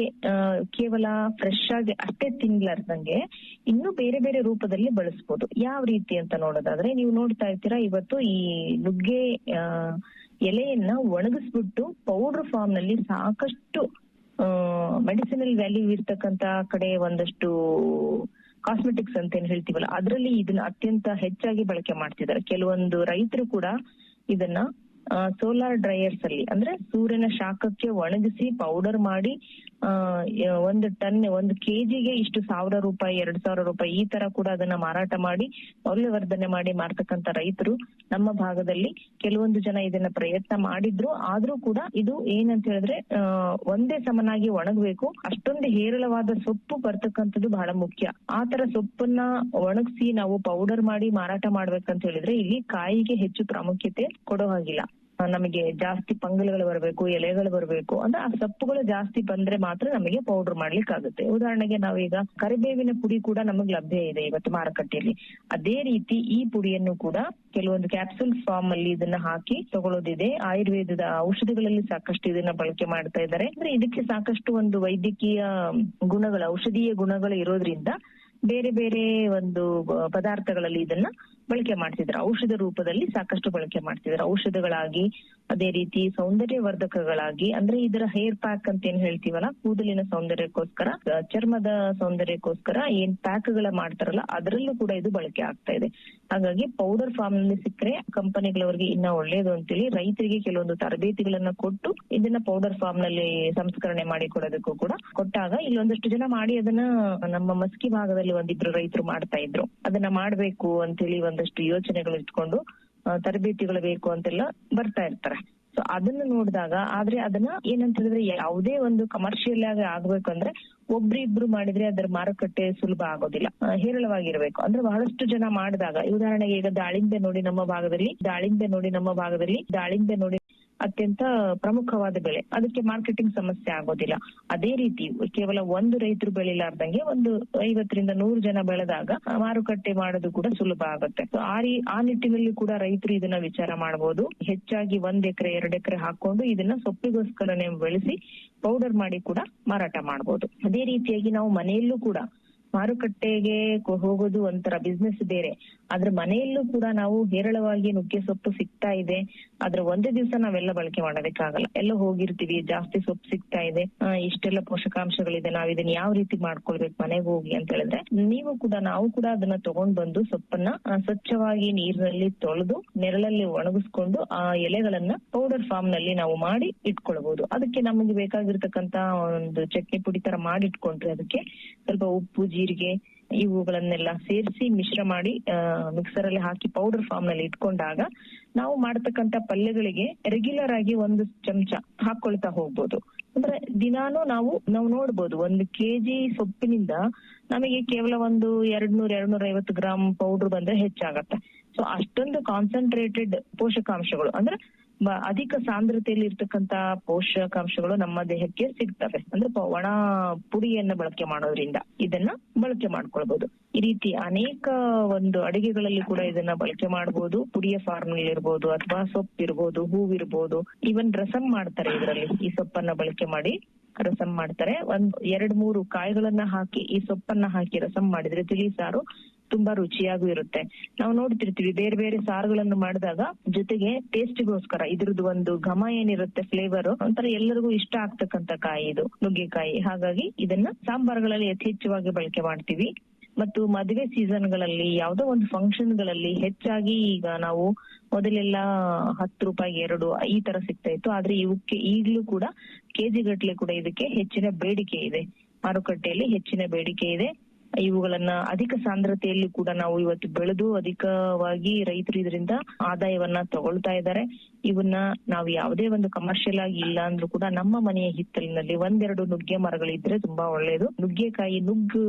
ಕೇವಲ ಫ್ರೆಶ್ ಆಗಿ ಅಷ್ಟೇ ತಿನ್ಲಾರ್ದಂಗೆ ಇನ್ನೂ ಬೇರೆ ಬೇರೆ ರೂಪದಲ್ಲಿ ಬಳಸ್ಬೋದು. ಯಾವ ರೀತಿ ಅಂತ ನೋಡೋದಾದ್ರೆ, ನೀವು ನೋಡ್ತಾ ಇರ್ತೀರಾ ಇವತ್ತು ಈ ನುಗ್ಗೆ ಎಲೆಯನ್ನ ಒಣಗಿಸ್ಬಿಟ್ಟು ಪೌಡರ್ ಫಾರ್ಮ್ ನಲ್ಲಿ ಸಾಕಷ್ಟು ಮೆಡಿಸಿನಲ್ ವ್ಯಾಲ್ಯೂ ಇರ್ತಕ್ಕಂತ ಕಡೆ ಒಂದಷ್ಟು ಕಾಸ್ಮೆಟಿಕ್ಸ್ ಅಂತ ಏನ್ ಹೇಳ್ತೀವಲ್ಲ ಅದ್ರಲ್ಲಿ ಇದನ್ನ ಅತ್ಯಂತ ಹೆಚ್ಚಾಗಿ ಬಳಕೆ ಮಾಡ್ತಿದ್ದಾರೆ. ಕೆಲವೊಂದು ರೈತರು ಕೂಡ ಇದನ್ನ ಸೋಲಾರ್ ಡ್ರೈಯರ್ಸ್ ಅಲ್ಲಿ, ಅಂದ್ರೆ ಸೂರ್ಯನ ಶಾಖಕ್ಕೆ ಒಣಗಿಸಿ ಪೌಡರ್ ಮಾಡಿ 1 ಟನ್ 1 ಕೆಜಿಗೆ ಇಷ್ಟು ₹1,000 ₹2,000 ಈ ತರ ಕೂಡ ಅದನ್ನ ಮಾರಾಟ ಮಾಡಿ ಮೌಲ್ಯವರ್ಧನೆ ಮಾಡಿ ಮಾರ್ತಕ್ಕಂತ ರೈತರು ನಮ್ಮ ಭಾಗದಲ್ಲಿ ಕೆಲವೊಂದು ಜನ ಇದನ್ನ ಪ್ರಯತ್ನ ಮಾಡಿದ್ರು. ಆದ್ರೂ ಕೂಡ ಇದು ಏನಂತ ಹೇಳಿದ್ರೆ ಒಂದೇ ಸಮನಾಗಿ ಒಣಗಬೇಕು. ಅಷ್ಟೊಂದು ಹೇರಳವಾದ ಸೊಪ್ಪು ಬರ್ತಕ್ಕಂಥದ್ದು ಬಹಳ ಮುಖ್ಯ. ಆ ತರ ಸೊಪ್ಪನ್ನ ಒಣಗಿಸಿ ನಾವು ಪೌಡರ್ ಮಾಡಿ ಮಾರಾಟ ಮಾಡ್ಬೇಕಂತ ಹೇಳಿದ್ರೆ ಇಲ್ಲಿ ಕಾಯಿಗೆ ಹೆಚ್ಚು ಪ್ರಾಮುಖ್ಯತೆ ಕೊಡೋ ಹಾಗಿಲ್ಲ. ನಮಗೆ ಜಾಸ್ತಿ ಪಂಗಲ್ಗಳು ಬರಬೇಕು, ಎಲೆಗಳು ಬರಬೇಕು ಅಂದ್ರೆ ಆ ಸೊಪ್ಪುಗಳು ಜಾಸ್ತಿ ಬಂದ್ರೆ ಮಾತ್ರ ನಮಗೆ ಪೌಡರ್ ಮಾಡ್ಲಿಕ್ಕೆ ಆಗುತ್ತೆ. ಉದಾಹರಣೆಗೆ ನಾವೀಗ ಕರಿಬೇವಿನ ಪುಡಿ ಕೂಡ ನಮಗೆ ಲಭ್ಯ ಇದೆ ಇವತ್ತು ಮಾರುಕಟ್ಟೆಯಲ್ಲಿ. ಅದೇ ರೀತಿ ಈ ಪುಡಿಯನ್ನು ಕೂಡ ಕೆಲವೊಂದು ಕ್ಯಾಪ್ಸೂಲ್ ಫಾರ್ಮ್ ಅಲ್ಲಿ ಇದನ್ನ ಹಾಕಿ ತಗೊಳ್ಳೋದಿದೆ. ಆಯುರ್ವೇದದ ಔಷಧಿಗಳಲ್ಲಿ ಸಾಕಷ್ಟು ಇದನ್ನ ಬಳಕೆ ಮಾಡ್ತಾ ಇದ್ದಾರೆ. ಅಂದ್ರೆ ಇದಕ್ಕೆ ಸಾಕಷ್ಟು ಒಂದು ವೈದ್ಯಕೀಯ ಗುಣಗಳು, ಔಷಧೀಯ ಗುಣಗಳು ಇರೋದ್ರಿಂದ ಬೇರೆ ಬೇರೆ ಒಂದು ಪದಾರ್ಥಗಳಲ್ಲಿ ಇದನ್ನ ಬಳಕೆ ಮಾಡ್ತಿದ್ದಾರೆ. ಔಷಧ ರೂಪದಲ್ಲಿ ಸಾಕಷ್ಟು ಬಳಕೆ ಮಾಡ್ತಿದ್ದಾರೆ. ಔಷಧಗಳಾಗಿ, ಅದೇ ರೀತಿ ಸೌಂದರ್ಯವರ್ಧಕಗಳಾಗಿ, ಅಂದ್ರೆ ಇದರ ಹೇರ್ ಪ್ಯಾಕ್ ಅಂತ ಏನ್ ಹೇಳ್ತೀವಲ್ಲ, ಕೂದಲಿನ ಸೌಂದರ್ಯಕ್ಕೋಸ್ಕರ, ಚರ್ಮದ ಸೌಂದರ್ಯಕ್ಕೋಸ್ಕರ ಏನ್ ಪ್ಯಾಕ್ ಗಳ ಮಾಡ್ತಾರಲ್ಲ ಅದರಲ್ಲೂ ಕೂಡ ಇದು ಬಳಕೆ ಆಗ್ತಾ ಇದೆ. ಹಾಗಾಗಿ ಪೌಡರ್ ಫಾರ್ಮ್ ನಲ್ಲಿ ಸಿಕ್ಕರೆ ಕಂಪನಿಗಳವರಿಗೆ ಇನ್ನ ಒಳ್ಳೇದು ಅಂತೇಳಿ ರೈತರಿಗೆ ಕೆಲವೊಂದು ತರಬೇತಿಗಳನ್ನ ಕೊಟ್ಟು ಇದನ್ನ ಪೌಡರ್ ಫಾರ್ಮ್ ನಲ್ಲಿ ಸಂಸ್ಕರಣೆ ಮಾಡಿ ಕೊಡೋದಕ್ಕೂ ಕೂಡ ಕೊಟ್ಟಾಗ ಇಲ್ಲೊಂದಷ್ಟು ಜನ ಮಾಡಿ ಅದನ್ನ ನಮ್ಮ ಮಸ್ಕಿ ಭಾಗದಲ್ಲಿ ಒಂದಿಬ್ರು ರೈತರು ಮಾಡ್ತಾ ಇದ್ರು. ಅದನ್ನ ಮಾಡ್ಬೇಕು ಅಂತೇಳಿ ಒಂದಷ್ಟು ಯೋಚನೆಗಳು ಇಟ್ಕೊಂಡು ತರಬೇತಿಗಳು ಬೇಕು ಅಂತೆಲ್ಲ ಬರ್ತಾ ಇರ್ತಾರೆ. ಸೊ ಅದನ್ನ ನೋಡಿದಾಗ, ಆದ್ರೆ ಅದನ್ನ ಏನಂತ ಹೇಳಿದ್ರೆ ಯಾವುದೇ ಒಂದು ಕಮರ್ಷಿಯಲ್ ಆಗಿ ಆಗ್ಬೇಕಂದ್ರೆ ಒಬ್ರಿಬ್ರು ಮಾಡಿದ್ರೆ ಅದರ ಮಾರುಕಟ್ಟೆ ಸುಲಭ ಆಗೋದಿಲ್ಲ, ಹೇರಳವಾಗಿರ್ಬೇಕು. ಅಂದ್ರೆ ಬಹಳಷ್ಟು ಜನ ಮಾಡಿದಾಗ, ಉದಾಹರಣೆಗೆ ಈಗ ದಾಳಿಂಬೆ ನೋಡಿ ನಮ್ಮ ಭಾಗದಲ್ಲಿ ಅತ್ಯಂತ ಪ್ರಮುಖವಾದ ಬೆಳೆ, ಅದಕ್ಕೆ ಮಾರ್ಕೆಟಿಂಗ್ ಸಮಸ್ಯೆ ಆಗೋದಿಲ್ಲ. ಅದೇ ರೀತಿ ಕೇವಲ ಒಂದು ರೈತರು ಬೆಳಿಲಾರ್ದಂಗೆ ಒಂದು 50-100 ಜನ ಬೆಳೆದಾಗ ಮಾರುಕಟ್ಟೆ ಮಾಡೋದು ಕೂಡ ಸುಲಭ ಆಗುತ್ತೆ. ಆ ನಿಟ್ಟಿನಲ್ಲಿ ಕೂಡ ರೈತರು ಇದನ್ನ ವಿಚಾರ ಮಾಡಬಹುದು. ಹೆಚ್ಚಾಗಿ 1 ಎಕರೆ 2 ಎಕರೆ ಹಾಕೊಂಡು ಇದನ್ನ ಸೊಪ್ಪಿಗೋಸ್ಕರನೇ ಬೆಳೆಸಿ ಪೌಡರ್ ಮಾಡಿ ಕೂಡ ಮಾರಾಟ ಮಾಡಬಹುದು. ಅದೇ ರೀತಿಯಾಗಿ ನಾವು ಮನೆಯಲ್ಲೂ ಕೂಡ ಮಾರುಕಟ್ಟೆಗೆ ಹೋಗೋದು ಒಂಥರ ಬಿಸ್ನೆಸ್ ಬೇರೆ, ಆದ್ರೆ ಮನೆಯಲ್ಲೂ ಕೂಡ ನಾವು ಹೇರಳವಾಗಿ ನುಗ್ಗೆ ಸೊಪ್ಪು ಸಿಗ್ತಾ ಇದೆ. ಆದ್ರೆ ಒಂದೇ ದಿವಸ ನಾವೆಲ್ಲ ಬಳಕೆ ಮಾಡೋದಕ್ಕಾಗಲ್ಲ. ಎಲ್ಲ ಹೋಗಿರ್ತೀವಿ, ಜಾಸ್ತಿ ಸೊಪ್ಪು ಸಿಗ್ತಾ ಇದೆ, ಇಷ್ಟೆಲ್ಲ ಪೋಷಕಾಂಶಗಳಿದೆ, ನಾವ್ ಇದನ್ನ ಯಾವ ರೀತಿ ಮಾಡ್ಕೊಳ್ಬೇಕು ಮನೆಗೆ ಹೋಗಿ ಅಂತ ಹೇಳಿದ್ರೆ ನಾವು ಕೂಡ ಅದನ್ನ ತಗೊಂಡ್ ಬಂದು ಸೊಪ್ಪನ್ನ ಸ್ವಚ್ಛವಾಗಿ ನೀರಿನಲ್ಲಿ ತೊಳೆದು ನೆರಳಲ್ಲಿ ಒಣಗಿಸ್ಕೊಂಡು ಆ ಎಲೆಗಳನ್ನ ಪೌಡರ್ ಫಾರ್ಮ್ ನಲ್ಲಿ ನಾವು ಮಾಡಿ ಇಟ್ಕೊಳ್ಬಹುದು. ಅದಕ್ಕೆ ನಮಗೆ ಬೇಕಾಗಿರ್ತಕ್ಕಂತ ಒಂದು ಚಟ್ನಿ ಪುಡಿ ತರ ಮಾಡಿ ಇಟ್ಕೊಂಡ್ರೆ ಅದಕ್ಕೆ ಸ್ವಲ್ಪ ಉಪ್ಪು, ಜೀರಿಗೆ ಇವುಗಳನ್ನೆಲ್ಲ ಸೇರಿಸಿ ಮಿಶ್ರ ಮಾಡಿ ಮಿಕ್ಸರ್ ಅಲ್ಲಿ ಹಾಕಿ ಪೌಡರ್ ಫಾರ್ಮ್ ನಲ್ಲಿ ಇಟ್ಕೊಂಡಾಗ ನಾವು ಮಾಡತಕ್ಕಂತ ಪಲ್ಯಗಳಿಗೆ ರೆಗ್ಯುಲರ್ ಆಗಿ 1 ಚಮಚ ಹಾಕೊಳ್ತಾ ಹೋಗ್ಬೋದು. ಅಂದ್ರೆ ದಿನಾನು ನಾವು ನೋಡ್ಬೋದು 1 kg ಸೊಪ್ಪಿನಿಂದ ನಮಗೆ ಕೇವಲ ಒಂದು 200-250 ಗ್ರಾಮ್ ಪೌಡರ್ ಬಂದ್ರೆ ಹೆಚ್ಚಾಗತ್ತೆ. ಸೊ ಅಷ್ಟೊಂದು ಕಾನ್ಸಂಟ್ರೇಟೆಡ್ ಪೋಷಕಾಂಶಗಳು ಅಂದ್ರೆ ಅಧಿಕ ಸಾಂದ್ರತೆಯಲ್ಲಿ ಇರ್ತಕ್ಕಂತ ಪೋಷಕಾಂಶಗಳು ನಮ್ಮ ದೇಹಕ್ಕೆ ಸಿಗ್ತವೆ. ಅಂದ್ರೆ ಒಣ ಪುಡಿಯನ್ನ ಬಳಕೆ ಮಾಡೋದ್ರಿಂದ ಇದನ್ನ ಬಳಕೆ ಮಾಡ್ಕೊಳ್ಬಹುದು. ಈ ರೀತಿ ಅನೇಕ ಒಂದು ಅಡಿಗೆಗಳಲ್ಲಿ ಕೂಡ ಇದನ್ನ ಬಳಕೆ ಮಾಡಬಹುದು. ಪುಡಿಯ ಫಾರ್ಮ್ ನಲ್ಲಿ ಇರ್ಬೋದು, ಅಥವಾ ಸೊಪ್ಪಿರ್ಬೋದು, ಹೂವಿರ್ಬೋದು, ಈವನ್ ರಸಂ ಮಾಡ್ತಾರೆ. ಇದರಲ್ಲಿ ಈ ಸೊಪ್ಪನ್ನ ಬಳಕೆ ಮಾಡಿ ರಸಂ ಮಾಡ್ತಾರೆ. 2-3 ಕಾಯಿಗಳನ್ನ ಹಾಕಿ ಈ ಸೊಪ್ಪನ್ನ ಹಾಕಿ ರಸಂ ಮಾಡಿದ್ರೆ ತಿಳಿ ಸಾರು ತುಂಬಾ ರುಚಿಯಾಗೂ ಇರುತ್ತೆ. ನಾವು ನೋಡ್ತಿರ್ತೀವಿ ಬೇರೆ ಬೇರೆ ಸಾರುಗಳನ್ನು ಮಾಡಿದಾಗ ಜೊತೆಗೆ ಟೇಸ್ಟ್ಗೋಸ್ಕರ ಇದ್ರದ್ದು ಒಂದು ಘಮ ಏನಿರುತ್ತೆ, ಫ್ಲೇವರ್ ಒಂಥರ ಎಲ್ಲರಿಗೂ ಇಷ್ಟ ಆಗ್ತಕ್ಕಂತ ಕಾಯಿ ಇದು ನುಗ್ಗೆಕಾಯಿ. ಹಾಗಾಗಿ ಇದನ್ನ ಸಾಂಬಾರ್ಗಳಲ್ಲಿ ಯಥೇಚ್ಛವಾಗಿ ಬಳಕೆ ಮಾಡ್ತೀವಿ. ಮತ್ತು ಮದುವೆ ಸೀಸನ್ ಗಳಲ್ಲಿ, ಯಾವ್ದೋ ಒಂದು ಫಂಕ್ಷನ್ ಗಳಲ್ಲಿ ಹೆಚ್ಚಾಗಿ ಈಗ ನಾವು ಮೊದಲೆಲ್ಲ 10 ರೂಪಾಯಿಗೆ 2 ಈ ತರ ಸಿಗ್ತಾ ಇತ್ತು. ಆದ್ರೆ ಇವಕ್ಕೆ ಈಗ್ಲೂ ಕೂಡ ಕೆಜಿ ಗಟ್ಲೆ ಕೂಡ ಇದಕ್ಕೆ ಹೆಚ್ಚಿನ ಬೇಡಿಕೆ ಇದೆ, ಮಾರುಕಟ್ಟೆಯಲ್ಲಿ ಹೆಚ್ಚಿನ ಬೇಡಿಕೆ ಇದೆ. ಇವುಗಳನ್ನ ಅಧಿಕ ಸಾಂದ್ರತೆಯಲ್ಲಿ ಕೂಡ ನಾವು ಇವತ್ತು ಬೆಳೆದು ಅಧಿಕವಾಗಿ ರೈತರು ಇದರಿಂದ ಆದಾಯವನ್ನ ತಗೊಳ್ತಾ ಇದ್ದಾರೆ. ಇವನ್ನ ನಾವು ಯಾವುದೇ ಒಂದು ಕಮರ್ಷಿಯಲ್ ಆಗಿ ಇಲ್ಲ ಅಂದ್ರೂ ಕೂಡ ನಮ್ಮ ಮನೆಯ ಹಿತ್ತಲಿನಲ್ಲಿ 1-2 ನುಗ್ಗೆ ಮರಗಳಿದ್ರೆ ತುಂಬಾ ಒಳ್ಳೇದು. ನುಗ್ಗೆಕಾಯಿ ನುಗ್ಗು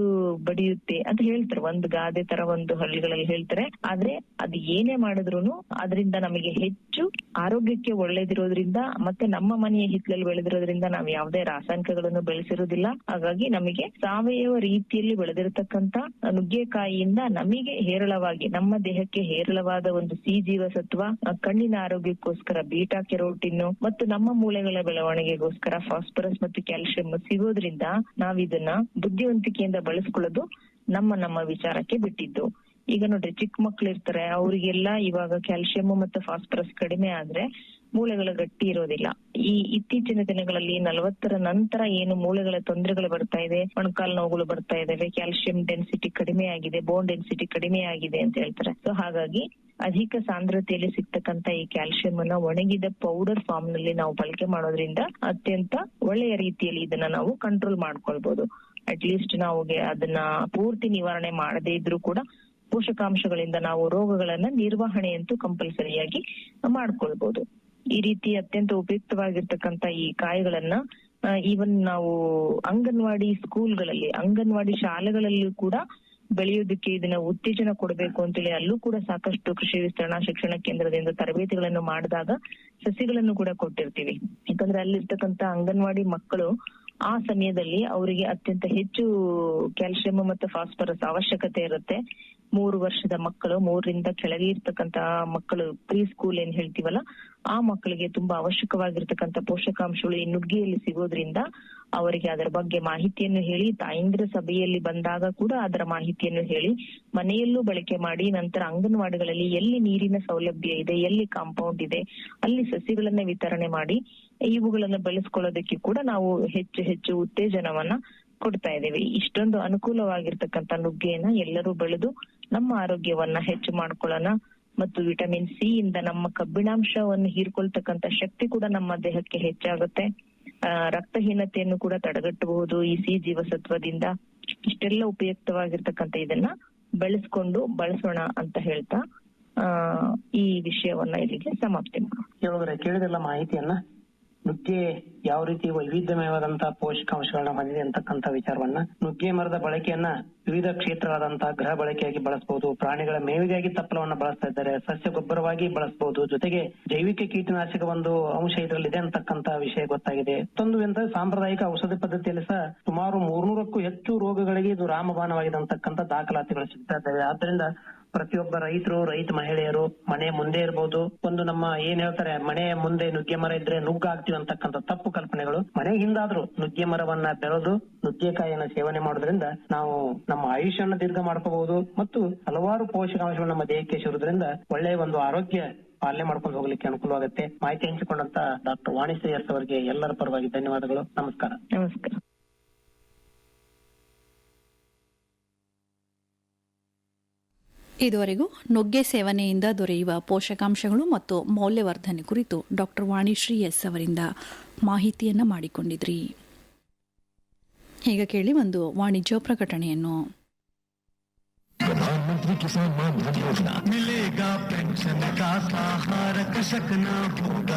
ಬಡಿಯುತ್ತೆ ಅಂತ ಹೇಳ್ತಾರೆ, ಒಂದು ಗಾದೆ ತರ ಒಂದು ಹಳ್ಳಿಗಳಲ್ಲಿ ಹೇಳ್ತಾರೆ. ಆದ್ರೆ ಅದು ಏನೇ ಮಾಡಿದ್ರು ಅದರಿಂದ ನಮಗೆ ಹೆಚ್ಚು ಆರೋಗ್ಯಕ್ಕೆ ಒಳ್ಳೇದಿರೋದ್ರಿಂದ, ಮತ್ತೆ ನಮ್ಮ ಮನೆಯ ಹಿತ್ತಲಲ್ಲಿ ಬೆಳೆದಿರೋದ್ರಿಂದ ನಾವು ಯಾವುದೇ ರಾಸಾಯನಿಕಗಳನ್ನು ಬೆಳೆಸಿರೋದಿಲ್ಲ. ಹಾಗಾಗಿ ನಮಗೆ ಸಾವಯವ ರೀತಿಯಲ್ಲಿ ಬೆಳೆದಿರತಕ್ಕಂತ ನುಗ್ಗೆಕಾಯಿಯಿಂದ ನಮಗೆ ಹೇರಳವಾಗಿ, ನಮ್ಮ ದೇಹಕ್ಕೆ ಹೇರಳವಾದ ಒಂದು ಸಿ ಜೀವಸತ್ವ, ಕಣ್ಣಿನ ಆರೋಗ್ಯಕ್ಕೋಸ್ಕರ ಬೀಟಾ ಕೆರೋಟಿನ್ ಮತ್ತು ನಮ್ಮ ಮೂಳೆಗಳ ಬೆಳವಣಿಗೆಗೋಸ್ಕರ ಫಾಸ್ಫರಸ್ ಮತ್ತು ಕ್ಯಾಲ್ಸಿಯಂ ಸಿಗೋದ್ರಿಂದ ನಾವಿದನ್ನ ಬುದ್ಧಿವಂತಿಕೆಯಿಂದ ಬಳಸ್ಕೊಳ್ಳೋದು ನಮ್ಮ ವಿಚಾರಕ್ಕೆ ಬಿಟ್ಟಿದ್ದು. ಈಗ ನೋಡ್ರಿ, ಚಿಕ್ಕ ಮಕ್ಳು ಇರ್ತಾರೆ, ಅವರಿಗೆಲ್ಲ ಇವಾಗ ಕ್ಯಾಲ್ಸಿಯಂ ಮತ್ತು ಫಾಸ್ಫರಸ್ ಕಡಿಮೆ ಆದ್ರೆ ಮೂಳೆಗಳ ಗಟ್ಟಿ ಇರೋದಿಲ್ಲ. ಈ ಇತ್ತೀಚಿನ ದಿನಗಳಲ್ಲಿ 40ರ ನಂತರ ಏನು ಮೂಳೆಗಳ ತೊಂದರೆಗಳು ಬರ್ತಾ ಇದೆ, ಮೊಣಕಾಲು ನೋವುಗಳು ಬರ್ತಾ ಇದಾವೆ, ಕ್ಯಾಲ್ಸಿಯಂ ಡೆನ್ಸಿಟಿ ಕಡಿಮೆ ಆಗಿದೆ, ಬೋನ್ ಡೆನ್ಸಿಟಿ ಕಡಿಮೆ ಆಗಿದೆ ಅಂತ ಹೇಳ್ತಾರೆ. ಸೊ ಹಾಗಾಗಿ ಅಧಿಕ ಸಾಂದ್ರತೆಯಲ್ಲಿ ಸಿಗ್ತಕ್ಕಂತ ಈ ಕ್ಯಾಲ್ಸಿಯಂ ಅನ್ನ ಒಣಗಿದ ಪೌಡರ್ ಫಾರ್ಮ್ ನಲ್ಲಿ ನಾವು ಬಳಕೆ ಮಾಡೋದ್ರಿಂದ ಅತ್ಯಂತ ಒಳ್ಳೆಯ ರೀತಿಯಲ್ಲಿ ಇದನ್ನ ನಾವು ಕಂಟ್ರೋಲ್ ಮಾಡ್ಕೊಳ್ಬಹುದು. ಅಟ್ಲೀಸ್ಟ್ ನಾವು ಅದನ್ನ ಪೂರ್ತಿ ನಿವಾರಣೆ ಮಾಡದೇ ಇದ್ರೂ ಕೂಡ ಪೋಷಕಾಂಶಗಳಿಂದ ನಾವು ರೋಗಗಳನ್ನ ನಿರ್ವಹಣೆ ಅಂತೂ ಕಂಪಲ್ಸರಿಯಾಗಿ ಮಾಡ್ಕೊಳ್ಬಹುದು. ಈ ರೀತಿ ಅತ್ಯಂತ ಉಪಯುಕ್ತವಾಗಿರ್ತಕ್ಕಂತ ಈ ಕಾಯಿಗಳನ್ನ ಈವನ್ ನಾವು ಅಂಗನವಾಡಿ ಸ್ಕೂಲ್ಗಳಲ್ಲಿ, ಅಂಗನವಾಡಿ ಶಾಲೆಗಳಲ್ಲೂ ಕೂಡ ಬೆಳೆಯೋದಕ್ಕೆ ಇದನ್ನ ಉತ್ತೇಜನ ಕೊಡಬೇಕು ಅಂತೇಳಿ ಅಲ್ಲೂ ಕೂಡ ಸಾಕಷ್ಟು ಕೃಷಿ ವಿಸ್ತರಣಾ ಶಿಕ್ಷಣ ಕೇಂದ್ರದಿಂದ ತರಬೇತಿಗಳನ್ನು ಮಾಡಿದಾಗ ಸಸಿಗಳನ್ನು ಕೂಡ ಕೊಟ್ಟಿರ್ತೀವಿ. ಯಾಕಂದ್ರೆ ಅಲ್ಲಿರ್ತಕ್ಕಂತ ಅಂಗನವಾಡಿ ಮಕ್ಕಳು ಆ ಸಮಯದಲ್ಲಿ ಅವರಿಗೆ ಅತ್ಯಂತ ಹೆಚ್ಚು ಕ್ಯಾಲ್ಸಿಯಂ ಮತ್ತು ಫಾಸ್ಫರಸ್ ಅವಶ್ಯಕತೆ ಇರುತ್ತೆ. 3 ವರ್ಷದ ಮಕ್ಕಳು, 3ರಿಂದ ಕೆಳಗೆ ಇರ್ತಕ್ಕಂತ ಮಕ್ಕಳು, ಪ್ರೀ ಸ್ಕೂಲ್ ಏನ್ ಹೇಳ್ತೀವಲ್ಲ, ಆ ಮಕ್ಕಳಿಗೆ ತುಂಬಾ ಅವಶ್ಯಕವಾಗಿರ್ತಕ್ಕಂಥ ಪೋಷಕಾಂಶಗಳು ಈ ನುಗ್ಗೆಯಲ್ಲಿ ಸಿಗೋದ್ರಿಂದ ಅವರಿಗೆ ಅದರ ಬಗ್ಗೆ ಮಾಹಿತಿಯನ್ನು ಹೇಳಿ, ತಾಯಂದಿರ ಸಭೆಯಲ್ಲಿ ಬಂದಾಗ ಕೂಡ ಅದರ ಮಾಹಿತಿಯನ್ನು ಹೇಳಿ, ಮನೆಯಲ್ಲೂ ಬಳಕೆ ಮಾಡಿ, ನಂತರ ಅಂಗನವಾಡಿಗಳಲ್ಲಿ ಎಲ್ಲಿ ನೀರಿನ ಸೌಲಭ್ಯ ಇದೆ, ಎಲ್ಲಿ ಕಾಂಪೌಂಡ್ ಇದೆ, ಅಲ್ಲಿ ಸಸಿಗಳನ್ನ ವಿತರಣೆ ಮಾಡಿ ಇವುಗಳನ್ನ ಬೆಳೆಸ್ಕೊಳ್ಳೋದಕ್ಕೆ ಕೂಡ ನಾವು ಹೆಚ್ಚು ಹೆಚ್ಚು ಉತ್ತೇಜನವನ್ನ ಕೊಡ್ತಾ ಇದ್ದೇವೆ. ಇಷ್ಟೊಂದು ಅನುಕೂಲವಾಗಿರ್ತಕ್ಕಂಥ ನುಗ್ಗೆಯನ್ನ ಎಲ್ಲರೂ ಬೆಳೆದು ನಮ್ಮ ಆರೋಗ್ಯವನ್ನ ಹೆಚ್ಚು ಮಾಡ್ಕೊಳ್ಳೋಣ. ಮತ್ತು ವಿಟಮಿನ್ ಸಿ ಇಂದ ನಮ್ಮ ಕಬ್ಬಿಣಾಂಶವನ್ನು ಹೀರ್ಕೊಳ್ತಕ್ಕಂಥ ಶಕ್ತಿ ಕೂಡ ನಮ್ಮ ದೇಹಕ್ಕೆ ಹೆಚ್ಚಾಗುತ್ತೆ. ರಕ್ತಹೀನತೆಯನ್ನು ಕೂಡ ತಡೆಗಟ್ಟಬಹುದು ಈ ಸಿ ಜೀವಸತ್ವದಿಂದ. ಇಷ್ಟೆಲ್ಲ ಉಪಯುಕ್ತವಾಗಿರ್ತಕ್ಕಂಥ ಇದನ್ನ ಬಳಸೋಣ ಅಂತ ಹೇಳ್ತಾ ಈ ವಿಷಯವನ್ನ ಇಲ್ಲಿಗೆ ಸಮಾಪ್ತಿ ಮಾಡೋಣ. ಕೇಳಿದೆಲ್ಲ ಮಾಹಿತಿಯನ್ನ ನುಗ್ಗೆ ಯಾವ ರೀತಿ ವೈವಿಧ್ಯಮಯವಾದಂತಹ ಪೋಷಕಾಂಶಗಳನ್ನ ಹೊಂದಿದೆ ಅಂತಕ್ಕಂಥ ವಿಚಾರವನ್ನ, ನುಗ್ಗೆ ಮರದ ಬಳಕೆಯನ್ನ ವಿವಿಧ ಕ್ಷೇತ್ರಗಳಾದಂತಹ ಗೃಹ ಬಳಕೆಯಾಗಿ ಬಳಸಬಹುದು, ಪ್ರಾಣಿಗಳ ಮೇವಿಗಾಗಿ ತಪ್ಪಲವನ್ನ ಬಳಸ್ತಾ ಇದ್ದಾರೆ, ಸಸ್ಯ ಗೊಬ್ಬರವಾಗಿ ಬಳಸಬಹುದು, ಜೊತೆಗೆ ಜೈವಿಕ ಕೀಟನಾಶಕ ಒಂದು ಅಂಶ ಇದರಲ್ಲಿ ಇದೆ ಅಂತಕ್ಕಂಥ ವಿಷಯ ಗೊತ್ತಾಗಿದೆ. ಮತ್ತೊಂದು ಎಂತ ಸಾಂಪ್ರದಾಯಿಕ ಔಷಧಿ ಪದ್ಧತಿಯಲ್ಲಿ ಸಹ ಸುಮಾರು 300ಕ್ಕೂ ಹೆಚ್ಚು ರೋಗಗಳಿಗೆ ಇದು ರಾಮಬಾಣವಾಗಿದೆ ಅಂತಕ್ಕಂಥ ದಾಖಲಾತಿಗಳು ಸಿಗ್ತಾ ಇದ್ದಾವೆ. ಆದ್ರಿಂದ ಪ್ರತಿಯೊಬ್ಬ ರೈತ ಮಹಿಳೆಯರು ಮನೆ ಮುಂದೆ ಇರಬಹುದು, ಒಂದು ನಮ್ಮ ಏನ್ ಹೇಳ್ತಾರೆ, ಮನೆ ಮುಂದೆ ನುಗ್ಗೆ ಮರ ಇದ್ರೆ ನುಗ್ಗಾಗ್ತೀವಿ ಅಂತಕ್ಕಂಥ ತಪ್ಪು ಕಲ್ಪನೆಗಳು. ಮನೆ ಹಿಂದಾದ್ರೂ ನುಗ್ಗೆ ಮರವನ್ನ ಬೆಳೆದು ನುಗ್ಗೆಕಾಯಿಯನ್ನ ಸೇವನೆ ಮಾಡೋದ್ರಿಂದ ನಾವು ನಮ್ಮ ಆಯುಷ್ಯನ್ನ ದೀರ್ಘ ಮಾಡ್ಕೋಬಹುದು ಮತ್ತು ಹಲವಾರು ಪೋಷಕಾಂಶಗಳು ನಮ್ಮ ದೇಹಕ್ಕೆ ಸೇರೋದ್ರಿಂದ ಒಳ್ಳೆಯ ಒಂದು ಆರೋಗ್ಯ ಪಾಲನೆ ಮಾಡ್ಕೊಂಡು ಹೋಗ್ಲಿಕ್ಕೆ ಅನುಕೂಲವಾಗುತ್ತೆ. ಮಾಹಿತಿ ಹಂಚಿಕೊಂಡಂತ ಡಾಕ್ಟರ್ ವಾಣಿಶ್ರೀ ಎಸ್ ಅವರಿಗೆ ಎಲ್ಲರ ಪರವಾಗಿ ಧನ್ಯವಾದಗಳು. ನಮಸ್ಕಾರ. ನಮಸ್ಕಾರ. ಇದುವರೆಗೂ ನುಗ್ಗೆ ಸೇವನೆಯಿಂದ ದೊರೆಯುವ ಪೋಷಕಾಂಶಗಳು ಮತ್ತು ಮೌಲ್ಯವರ್ಧನೆ ಕುರಿತು ಡಾಕ್ಟರ್ ವಾಣಿಶ್ರೀ ಎಸ್ ಅವರಿಂದ ಮಾಹಿತಿಯನ್ನು ಮಾಡಿಕೊಂಡಿದ್ರಿ. ಈಗ ಕೇಳಿ ಒಂದು ವಾಣಿಜ್ಯ ಪ್ರಕಟಣೆಯನ್ನು. प्रधानमंत्री किसान मान धन योजना मिलेगा पेंशन का सहारा, कृषक न होगा